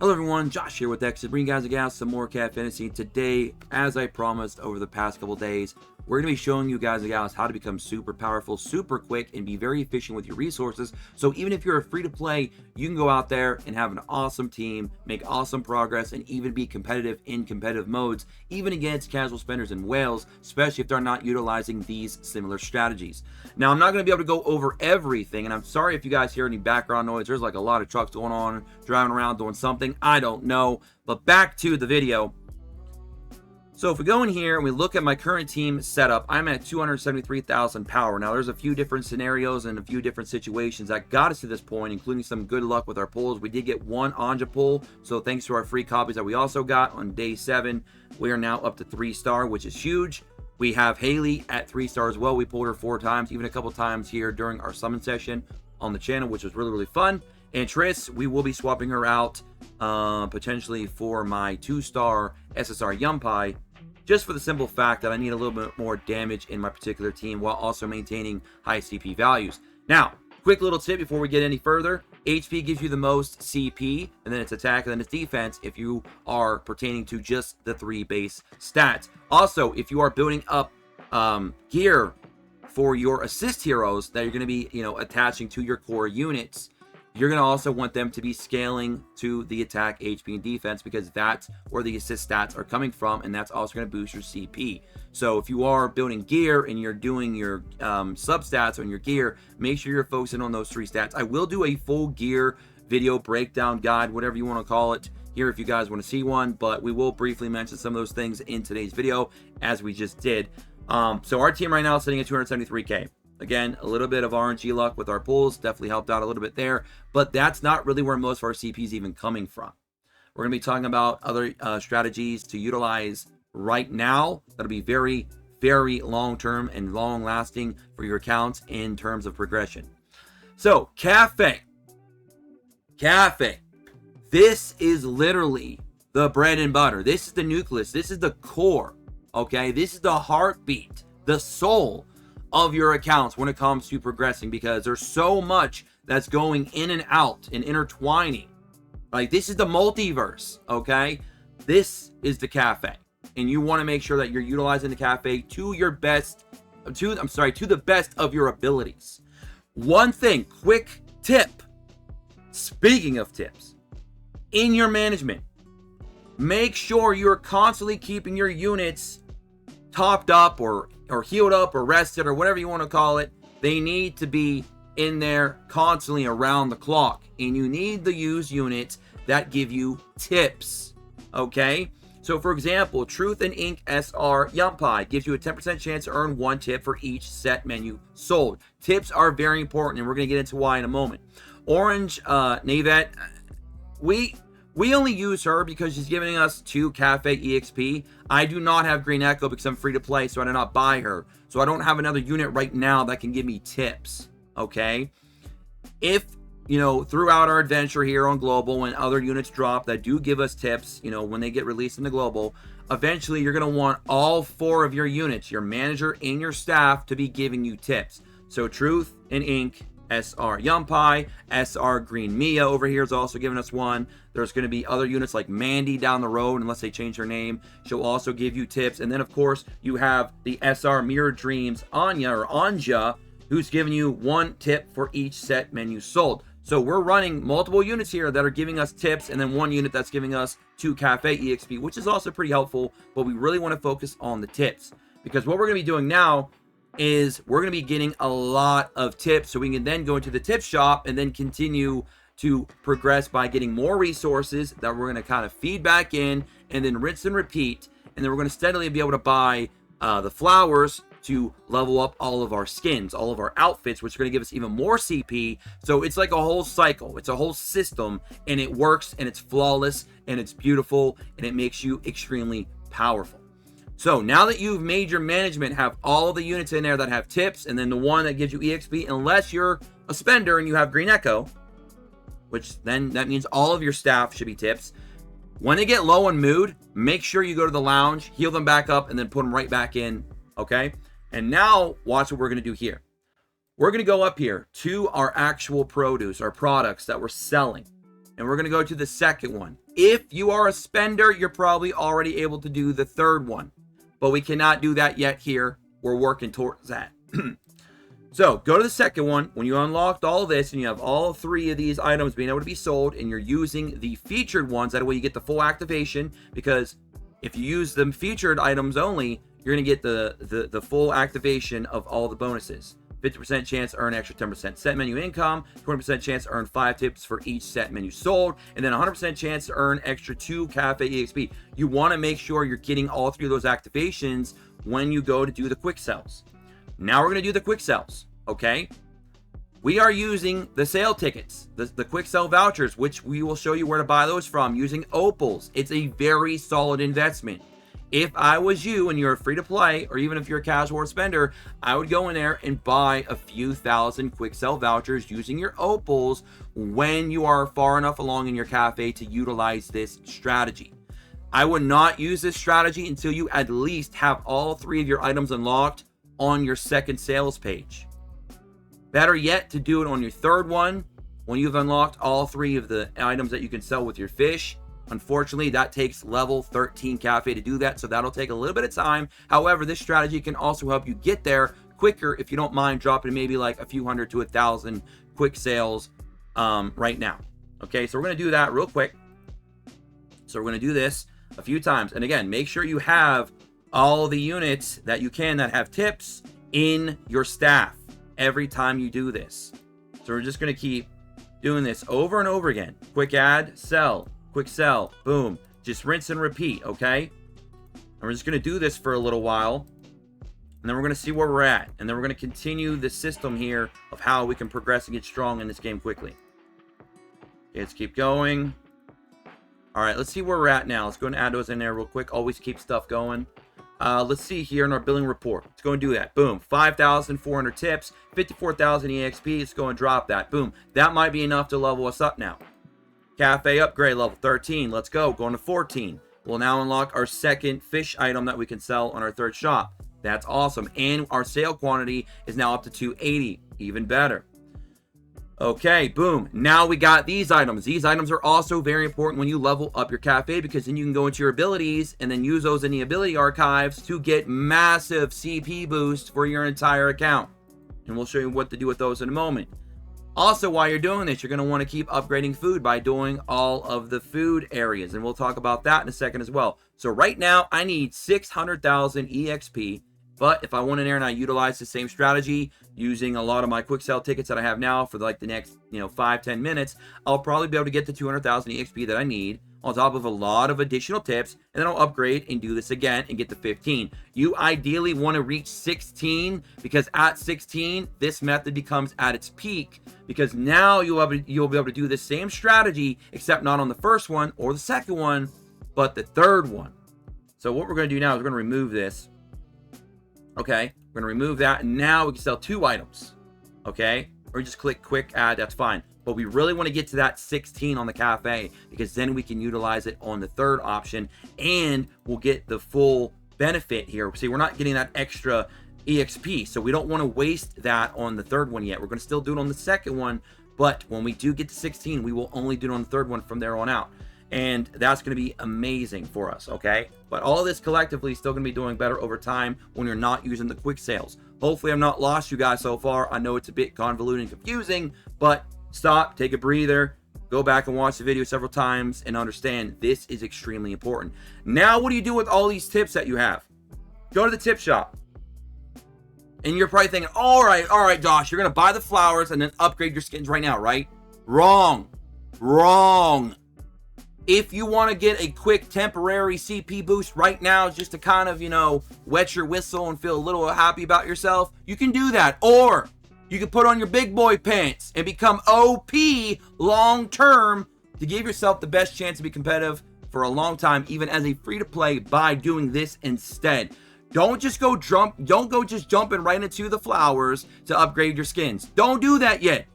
Hello everyone, Josh here with Exit, bringing you guys and gals some more cat fantasy. Today, as I promised over the past couple days, we're going to be showing you guys and gals how to become super powerful, super quick, and be very efficient with your resources. So even if you're free to play, you can go out there and have an awesome team, make awesome progress, and even be competitive in competitive modes, even against casual spenders and whales, especially if they're not utilizing these similar strategies. Now, I'm not going to be able to go over everything, and I'm sorry if you guys hear any background noise. There's like a lot of trucks going on, driving around doing something. I don't know. But back to the video. So if we go in here and we look at my current team setup, I'm at 273,000 power. Now there's a few different scenarios and a few different situations that got us to this point, including some good luck with our pulls. We did get one Anja pull, so thanks to our free copies that we also got on day 7, we are now up to 3-star, which is huge. We have Haley at 3-star as well. We pulled her 4 times, even a couple times here during our summon session on the channel, which was really, really fun. And Triss, we will be swapping her out potentially for my 2-star SSR Yumpai, just for the simple fact that I need a little bit more damage in my particular team while also maintaining high CP values. Now, quick little tip before we get any further. HP gives you the most CP, and then it's attack, and then it's defense if you are pertaining to just the 3 base stats. Also, if you are building up gear for your assist heroes that you're going to be, attaching to your core units, you're going to also want them to be scaling to the attack, HP, and defense, because that's where the assist stats are coming from, and that's also going to boost your CP. So if you are building gear and you're doing your substats on your gear, make sure you're focusing on those 3 stats. I will do a full gear video breakdown guide, whatever you want to call it, here if you guys want to see one, but we will briefly mention some of those things in today's video, as we just did. So our team right now is sitting at 273k. Again, a little bit of RNG luck with our pulls definitely helped out a little bit there, but that's not really where most of our CP is even coming from. We're going to be talking about other strategies to utilize right now that'll be very, very long-term and long-lasting for your accounts in terms of progression. So, Cafe. This is literally the bread and butter. This is the nucleus. This is the core, okay? This is the heartbeat, the soul of your accounts when it comes to progressing, because there's so much that's going in and out and intertwining. Like, this is the multiverse, okay? This is the cafe, and you want to make sure that you're utilizing the cafe to your best, to the best of your abilities. One thing, quick tip. Speaking of tips, in your management, make sure you're constantly keeping your units topped up or healed up or rested or whatever you want to call it. They need to be in there constantly around the clock, and you need to use units that give you tips, okay? So for example, Truth and Ink SR Yumpai gives you a 10% chance to earn 1 tip for each set menu sold. Tips are very important, and we're going to get into why in a moment. Orange Navette, we only use her because she's giving us 2 Cafe EXP. I do not have Green Echo because I'm free to play, so I do not buy her. So I don't have another unit right now that can give me tips, okay? If, throughout our adventure here on Global, when other units drop that do give us tips, when they get released in the Global, eventually you're going to want all 4 of your units, your manager and your staff, to be giving you tips. So Truth and Ink SR Yumpai, SR Green Mia over here is also giving us 1. There's going to be other units like Mandy down the road, unless they change her name. She'll also give you tips. And then, of course, you have the SR Mirror Dreams Anja, who's giving you 1 tip for each set menu sold. So we're running multiple units here that are giving us tips, and then 1 unit that's giving us 2 Cafe EXP, which is also pretty helpful. But we really want to focus on the tips, because what we're going to be doing now is we're going to be getting a lot of tips, so we can then go into the tip shop and then continue to progress by getting more resources that we're going to kind of feed back in, and then rinse and repeat. And then we're going to steadily be able to buy the flowers to level up all of our skins, all of our outfits, which are going to give us even more CP. So it's like a whole cycle. It's a whole system, and it works, and it's flawless, and it's beautiful, and it makes you extremely powerful. So now that you've made your management have all the units in there that have tips, and then the one that gives you EXP, unless you're a spender and you have Green Echo, which then that means all of your staff should be tips. When they get low in mood, make sure you go to the lounge, heal them back up, and then put them right back in, okay? And now watch what we're going to do here. We're going to go up here to our actual produce, our products that we're selling. And we're going to go to the second one, If you are a spender, you're probably already able to do the third one, but we cannot do that yet here. We're working towards that. So go to the second one. When you unlocked all this and you have all 3 of these items being able to be sold and you're using the featured ones, that way you get the full activation, because if you use the featured items only, you're going to get the full activation of all the bonuses. 50% chance to earn extra 10% set menu income, 20% chance to earn 5 tips for each set menu sold, and then 100% chance to earn extra 2 cafe EXP. You want to make sure you're getting all 3 of those activations when you go to do the quick sells. Now we're going to do the quick sells, okay? We are using the sale tickets, the quick sell vouchers, which we will show you where to buy those from using opals. It's a very solid investment. If I was you and you're free to play, or even if you're a casual spender, I would go in there and buy a few thousand quick sell vouchers using your opals when you are far enough along in your cafe to utilize this strategy. I would not use this strategy until you at least have all 3 of your items unlocked on your second sales page. Better yet, to do it on your third one when you've unlocked all 3 of the items that you can sell with your fish. Unfortunately, that takes level 13 cafe to do that, so that'll take a little bit of time. However, this strategy can also help you get there quicker if you don't mind dropping maybe like a few hundred to 1,000 quick sales right now. Okay, so we're going to do that real quick. So we're going to do this a few times. And again, make sure you have all the units that you can that have tips in your staff every time you do this. So we're just going to keep doing this over and over again. Quick add, sell. Quick sell, boom. Just rinse and repeat, okay? And we're just going to do this for a little while. And then we're going to see where we're at. And then we're going to continue the system here of how we can progress and get strong in this game quickly. Okay, let's keep going. All right, let's see where we're at now. Let's go and add those in there real quick. Always keep stuff going. Let's see here in our billing report. Let's go and do that. Boom. 5,400 tips. 54,000 EXP. Let's go and drop that. Boom. That might be enough to level us up now. Cafe upgrade level 13. Let's go. Going to 14. We'll now unlock our second fish item that we can sell on our third shop. That's awesome. And our sale quantity is now up to 280. Even better. Okay, boom. Now we got these items. These items are also very important when you level up your cafe, because then you can go into your abilities and then use those in the ability archives to get massive CP boosts for your entire account. And we'll show you what to do with those in a moment. Also, while you're doing this, you're going to want to keep upgrading food by doing all of the food areas. And we'll talk about that in a second as well. So right now, I need 600,000 EXP. But if I went in there and I utilize the same strategy using a lot of my quick sell tickets that I have now for like the next 5-10 minutes, I'll probably be able to get the 200,000 EXP that I need on top of a lot of additional tips, and then I'll upgrade and do this again and get to 15. You ideally want to reach 16, because at 16 this method becomes at its peak, because now you'll be able to do the same strategy, except not on the first one or the second one, but the third one. So what we're going to do now is we're going to remove this. Okay, we're going to remove that, and now we can sell 2 items. Okay, or just click quick add, that's fine. But we really want to get to that 16 on the cafe, because then we can utilize it on the third option and we'll get the full benefit here. See, we're not getting that extra EXP, so we don't want to waste that on the third one yet. We're going to still do it on the second one, but when we do get to 16, we will only do it on the third one from there on out. And that's going to be amazing for us, okay? But all of this collectively is still going to be doing better over time when you're not using the quick sales. Hopefully I've not lost you guys so far. I know it's a bit convoluted and confusing, but stop, take a breather, go back and watch the video several times and understand this is extremely important. Now, what do you do with all these tips that you have? Go to the tip shop. And you're probably thinking, all right, Josh, you're going to buy the flowers and then upgrade your skins right now, right? Wrong. If you want to get a quick temporary CP boost right now, just to kind of, wet your whistle and feel a little happy about yourself, you can do that. Or you can put on your big boy pants and become OP long term to give yourself the best chance to be competitive for a long time, even as a free to play, by doing this instead. Don't just go jumping right into the flowers to upgrade your skins. Don't do that yet.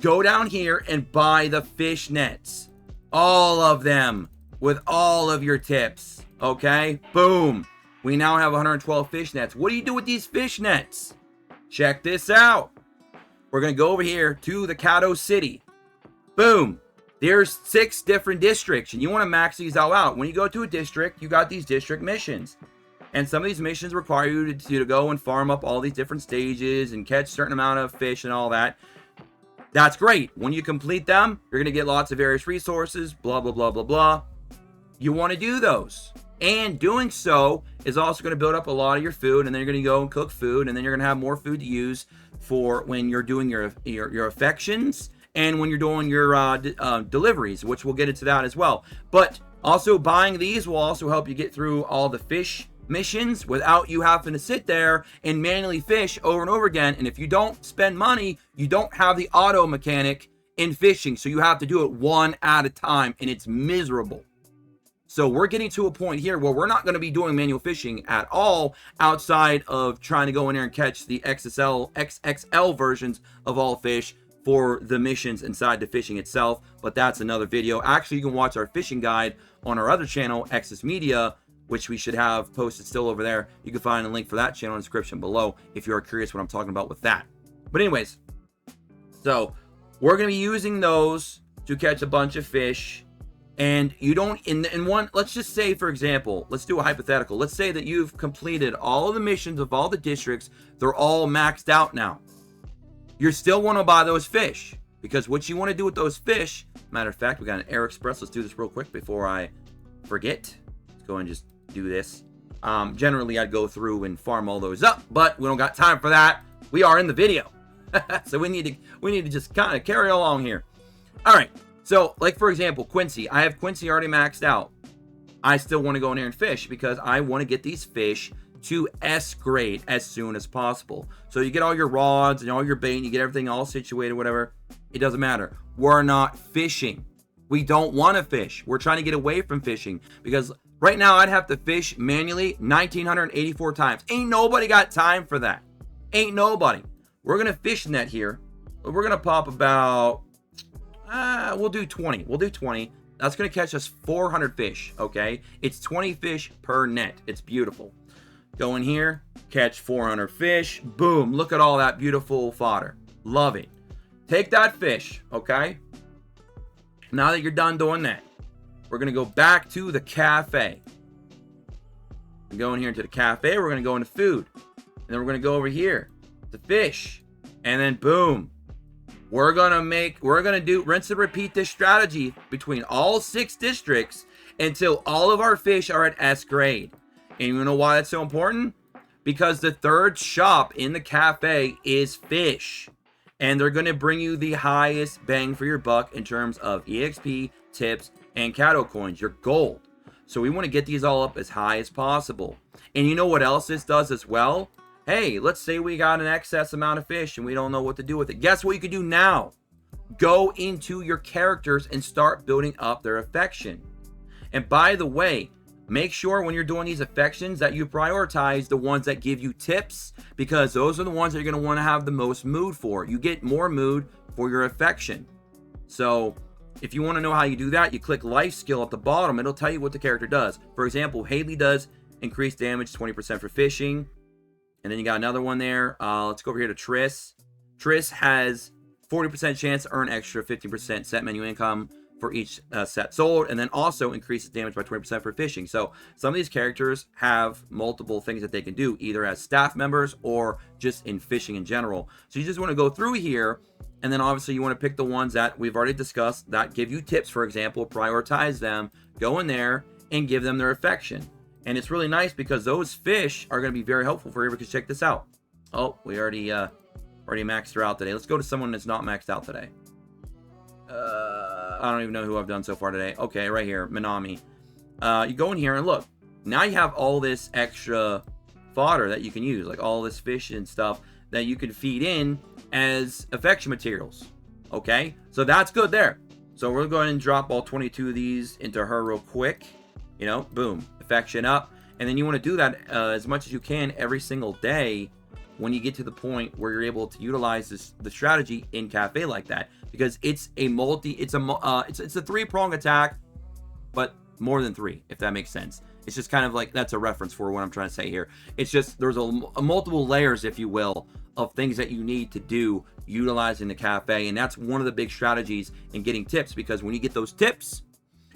Go down here and buy the fish nets. All of them with all of your tips. Okay? Boom. We now have 112 fish nets. What do you do with these fish nets? Check this out. We're going to go over here to the Cato City. Boom. There's 6 different districts, and you want to max these all out. When you go to a district, you got these district missions. And some of these missions require you to go and farm up all these different stages and catch a certain amount of fish and all that. That's great. When you complete them, you're going to get lots of various resources, blah, blah, blah, blah, blah. You want to do those. And doing so is also going to build up a lot of your food, and then you're going to go and cook food, and then you're going to have more food to use for when you're doing your affections and when you're doing your deliveries, which we'll get into that as well. But also buying these will also help you get through all the fish missions without you having to sit there and manually fish over and over again. And if you don't spend money, you don't have the auto mechanic in fishing, so you have to do it one at a time, and it's miserable. So we're getting to a point here where we're not going to be doing manual fishing at all outside of trying to go in there and catch the XXL versions of all fish for the missions inside the fishing itself. But that's another video. Actually, you can watch our fishing guide on our other channel, Excess Media, which we should have posted still over there. You can find a link for that channel in the description below if you are curious what I'm talking about with that. But anyways, so we're going to be using those to catch a bunch of fish. And you don't, in one, let's just say, for example, let's do a hypothetical. Let's say that you've completed all of the missions of all the districts. They're all maxed out now. You still want to buy those fish, because what you want to do with those fish, matter of fact, we got an Air Express. Let's do this real quick before I forget. Let's go and just do this. Generally, I'd go through and farm all those up, but we don't got time for that. We are in the video. So we need to just kind of carry along here. All right. So, like, for example, Quincy. I have Quincy already maxed out. I still want to go in there and fish because I want to get these fish to S grade as soon as possible. So you get all your rods and all your bait and you get everything all situated, whatever. It doesn't matter. We're not fishing. We don't want to fish. We're trying to get away from fishing because right now I'd have to fish manually 1,984 times. Ain't nobody got time for that. Ain't nobody. We're going to fish net here. We're going to pop about... we'll do 20. We'll do 20. That's going to catch us 400 fish, okay? It's 20 fish per net. It's beautiful. Go in here, catch 400 fish. Boom. Look at all that beautiful fodder. Love it. Take that fish, okay? Now that you're done doing that, we're going to go back to the cafe. We go in here into the cafe. We're going to go into food. And then we're going to go over here to fish. And then boom. We're going to do rinse and repeat this strategy between all 6 districts until all of our fish are at S grade. And you know why that's so important? Because the third shop in the cafe is fish. And they're going to bring you the highest bang for your buck in terms of EXP, tips, and cattle coins, your gold. So we want to get these all up as high as possible. And you know what else this does as well? Hey, let's say we got an excess amount of fish and we don't know what to do with it. Guess what you can do now? Go into your characters and start building up their affection. And by the way, make sure when you're doing these affections that you prioritize the ones that give you tips, because those are the ones that you're going to want to have the most mood for. You get more mood for your affection. So if you want to know how you do that, you click life skill at the bottom. It'll tell you what the character does. For example, Haley does increased damage 20% for fishing. And then you got another one there. Let's go over here to Triss. Triss has 40% chance to earn extra 15% set menu income for each set sold, and then also increases damage by 20% for fishing. So some of these characters have multiple things that they can do, either as staff members or just in fishing in general. So you just want to go through here, and then obviously you want to pick the ones that we've already discussed that give you tips, for example, prioritize them, go in there, and give them their affection. And it's really nice because those fish are going to be very helpful for you, because check this out. Oh, we already maxed her out today. Let's go to someone that's not maxed out today. I don't even know who I've done so far today. Okay, right here, Minami. You go in here and look. Now you have all this extra fodder that you can use, like all this fish and stuff that you can feed in as affection materials. Okay, so that's good there. So we're going to drop all 22 of these into her real quick. You know, boom, affection up. And then you want to do that as much as you can every single day when you get to the point where you're able to utilize the strategy in cafe like that, because it's a three-prong attack, but more than 3, if that makes sense. It's just kind of like, that's a reference for what I'm trying to say here. It's just there's a multiple layers, if you will, of things that you need to do utilizing the cafe. And that's one of the big strategies in getting tips, because when you get those tips,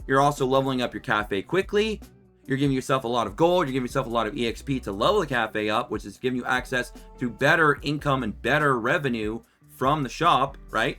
you're also leveling up your cafe quickly. You're giving yourself a lot of gold. You're giving yourself a lot of EXP to level the cafe up, which is giving you access to better income and better revenue from the shop, right?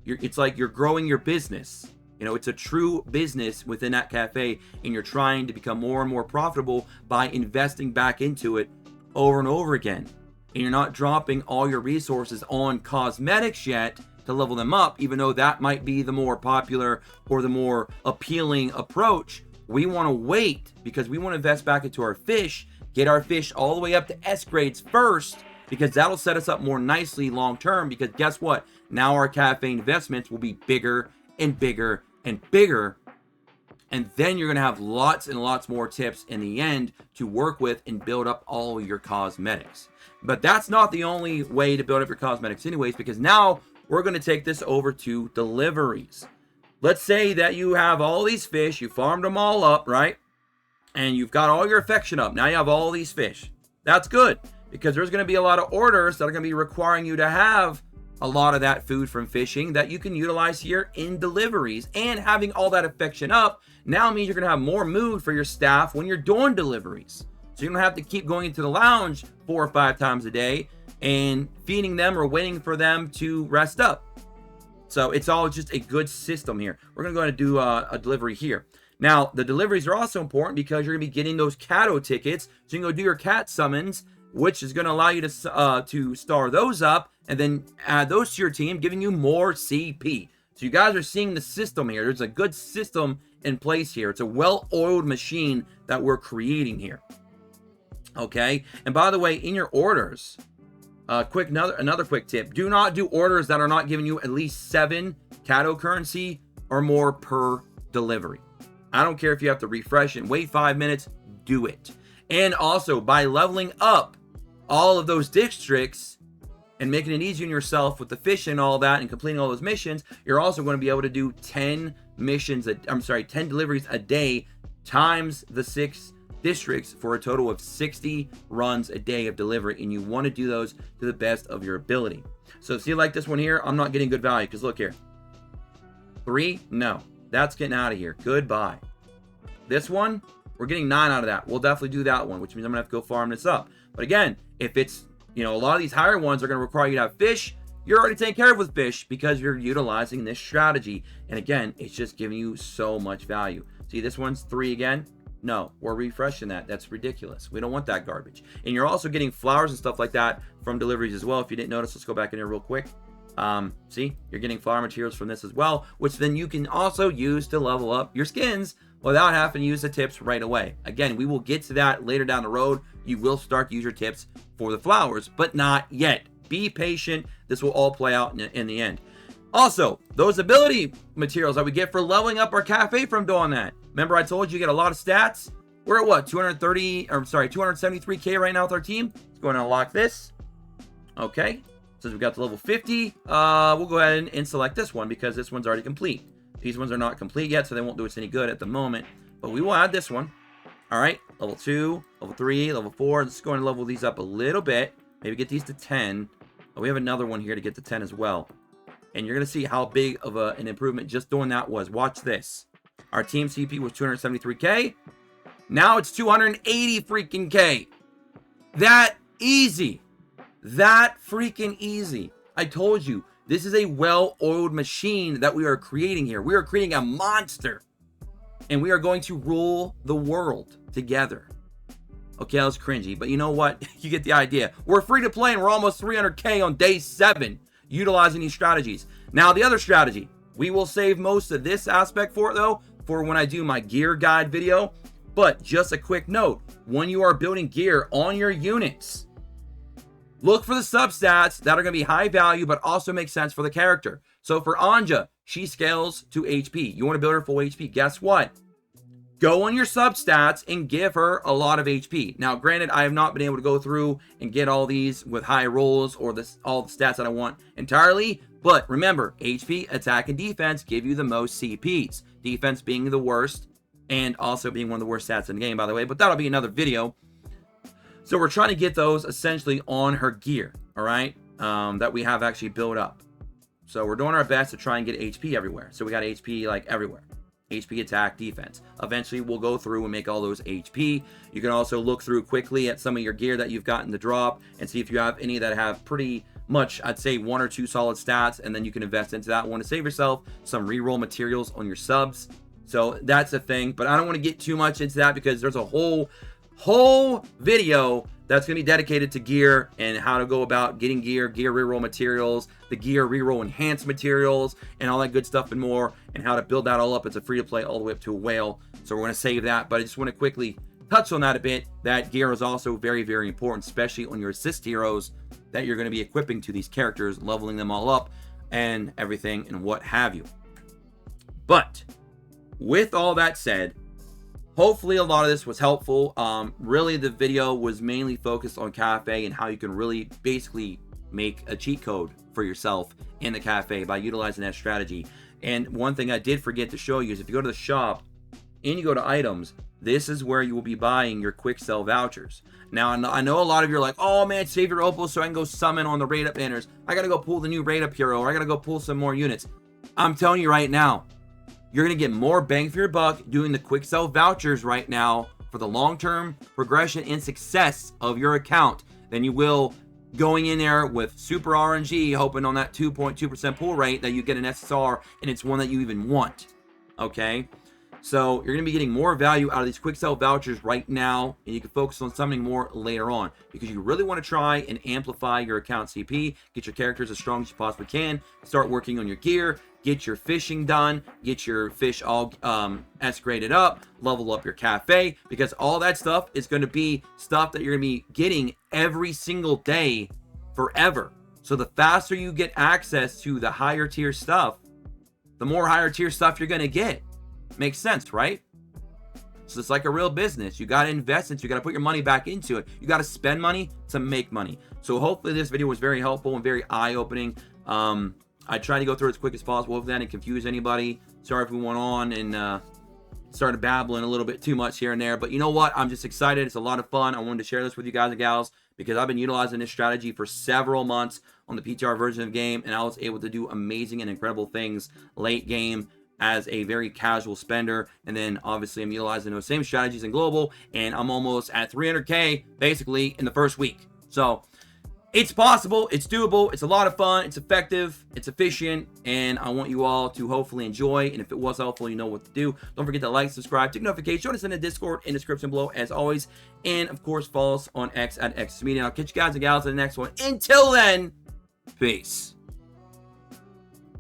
It's like you're growing your business. You know, it's a true business within that cafe, and you're trying to become more and more profitable by investing back into it over and over again. And you're not dropping all your resources on cosmetics yet to level them up, even though that might be the more popular or the more appealing approach. We want to wait because we want to invest back into our fish, get our fish all the way up to S grades first, because that'll set us up more nicely long term. Because guess what? Now our cafe investments will be bigger and bigger and bigger. And then you're going to have lots and lots more tips in the end to work with and build up all your cosmetics. But that's not the only way to build up your cosmetics anyways, because now we're going to take this over to deliveries. Let's say that you have all these fish, you farmed them all up, right? And you've got all your affection up. Now you have all these fish. That's good, because there's going to be a lot of orders that are going to be requiring you to have a lot of that food from fishing that you can utilize here in deliveries. And having all that affection up now means you're going to have more mood for your staff when you're doing deliveries. So you don't have to keep going into the lounge 4 or 5 times a day and feeding them or waiting for them to rest up. So it's all just a good system here. We're going to go ahead and do a delivery here. Now, the deliveries are also important because you're going to be getting those Cato tickets. So you can go do your cat summons, which is going to allow you to star those up and then add those to your team, giving you more CP. So you guys are seeing the system here. There's a good system in place here. It's a well-oiled machine that we're creating here. Okay? And by the way, in your orders, another quick tip. Do not do orders that are not giving you at least 7 Cato currency or more per delivery. I don't care if you have to refresh and wait 5 minutes, do it. And also, by leveling up all of those districts and making it easier on yourself with the fish and all that and completing all those missions, you're also going to be able to do 10 deliveries a day times the 6 districts for a total of 60 runs a day of delivery, and you want to do those to the best of your ability. So see, like this one here, I'm not getting good value because look here. 3, no, that's getting out of here. Goodbye. This one, we're getting 9 out of that. We'll definitely do that one, which means I'm gonna have to go farm this up. But again, if it's, you know, a lot of these higher ones are gonna require you to have fish, you're already taken care of with fish because you're utilizing this strategy. And again, it's just giving you so much value. See, this one's 3 again. No, we're refreshing that. That's ridiculous. We don't want that garbage. And you're also getting flowers and stuff like that from deliveries as well. If you didn't notice, let's go back in here real quick. See, you're getting flower materials from this as well, which then you can also use to level up your skins without having to use the tips right away. Again, we will get to that later down the road. You will start to use your tips for the flowers, but not yet. Be patient. This will all play out in the end. Also, those ability materials that we get for leveling up our cafe from doing that. Remember, I told you get a lot of stats. We're at what, 273k right now with our team. Let's go ahead and unlock this. Okay, since we got to level 50, we'll go ahead and select this one because this one's already complete. These ones are not complete yet, so they won't do us any good at the moment. But we will add this one. All right, level 2, level 3, level 4. Let's go and level these up a little bit. Maybe get these to 10. Oh, we have another one here to get to 10 as well. And you're going to see how big of an improvement just doing that was. Watch this. Our team CP was 273k. Now it's 280 freaking K. That easy. That freaking easy. I told you, this is a well-oiled machine that we are creating here. We are creating a monster. And we are going to rule the world together. Okay, that was cringy, but you know what? You get the idea. We're free to play and we're almost 300k on day 7 utilizing these strategies. Now, the other strategy, we will save most of this aspect for it though, for when I do my gear guide video. But just a quick note, when you are building gear on your units, look for the substats that are going to be high value, but also make sense for the character. So for Anja, she scales to HP. You want to build her full HP. Guess what? Go on your substats and give her a lot of HP. Now, granted, I have not been able to go through and get all these with high rolls or all the stats that I want entirely. But remember, HP, attack, and defense give you the most CPs. Defense being the worst and also being one of the worst stats in the game, by the way. But that'll be another video. So we're trying to get those essentially on her gear, all right? that we have actually built up. So we're doing our best to try and get HP everywhere. So we got HP like everywhere. HP, attack, defense. Eventually we'll go through and make all those HP. You can also look through quickly at some of your gear that you've gotten to drop and see if you have any that have pretty much, I'd say, 1 or 2 solid stats, and then you can invest into that one to save yourself some reroll materials on your subs. So that's a thing, but I don't want to get too much into that because there's a whole video that's going to be dedicated to gear and how to go about getting gear reroll materials, the gear reroll enhanced materials, and all that good stuff and more, and how to build that all up. It's a free to play all the way up to a whale. So we're going to save that, but I just want to quickly touch on that a bit. That gear is also very, very important, especially on your assist heroes that you're going to be equipping to these characters, leveling them all up and everything and what have you. But with all that said, hopefully a lot of this was helpful. Really, the video was mainly focused on Cafe and how you can really basically make a cheat code for yourself in the Cafe by utilizing that strategy. And one thing I did forget to show you is if you go to the shop and you go to items, this is where you will be buying your quick sell vouchers. Now, I know a lot of you are like, oh man, save your opals so I can go summon on the raid up banners. I gotta go pull the new raid up hero, or I gotta go pull some more units. I'm telling you right now, you're going to get more bang for your buck doing the quick sell vouchers right now for the long-term progression and success of your account than you will going in there with super RNG, hoping on that 2.2% pull rate that you get an SSR and it's one that you even want. Okay? So you're going to be getting more value out of these quick sell vouchers right now, and you can focus on something more later on because you really want to try and amplify your account CP, get your characters as strong as you possibly can, start working on your gear, get your fishing done, get your fish all S-graded up, level up your Cafe, because all that stuff is going to be stuff that you're going to be getting every single day forever. So the faster you get access to the higher tier stuff, the more higher tier stuff you're going to get. Makes sense, right? So it's like a real business. You got to invest into it. You got to put your money back into it. You got to spend money to make money. So hopefully this video was very helpful and very eye-opening. I tried to go through it as quick as possible. Hopefully I didn't confuse anybody. Sorry if we went on and started babbling a little bit too much here and there. But you know what? I'm just excited. It's a lot of fun. I wanted to share this with you guys and gals because I've been utilizing this strategy for several months on the PTR version of the game, and I was able to do amazing and incredible things late game as a very casual spender. And then obviously I'm utilizing those same strategies in global, and I'm almost at 300k basically in the first week. So it's possible, it's doable, it's a lot of fun, it's effective, it's efficient, and I want you all to hopefully enjoy. And if it was helpful, you know what to do. Don't forget to like, subscribe, take notifications, join us in the Discord in the description below as always, and of course follow us on X at XMedia. I'll catch you guys and gals in the next one. Until then, peace.